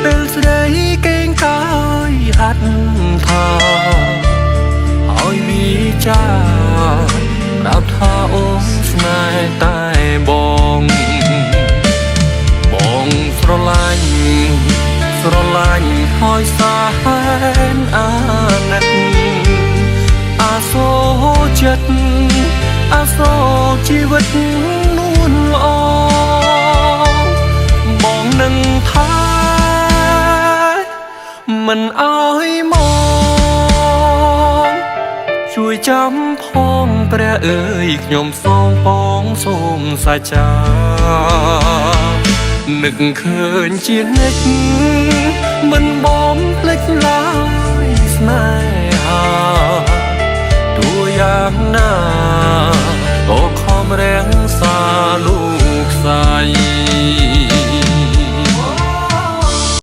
ពេលស្ដីកេងកាយហាត់ថាឲ្យវិចាប្រាប់ថាអូនស្នេហ៍តែបងស្រឡាញ់ហើយសាហានអាណិតអាសូរចិត្តអាសូរជីវិតនួនល្អបងនឹងថាមិនអើយមកជួយចាំផងព្រះអើយខ្ញុំសូមបងសូមសាចានឹកឃើញជានិច្ចមិនបងភ្លេចឡើយស្នេហាទោះយ៉ាងណាក៏ខំរាំងសាលោកស្រី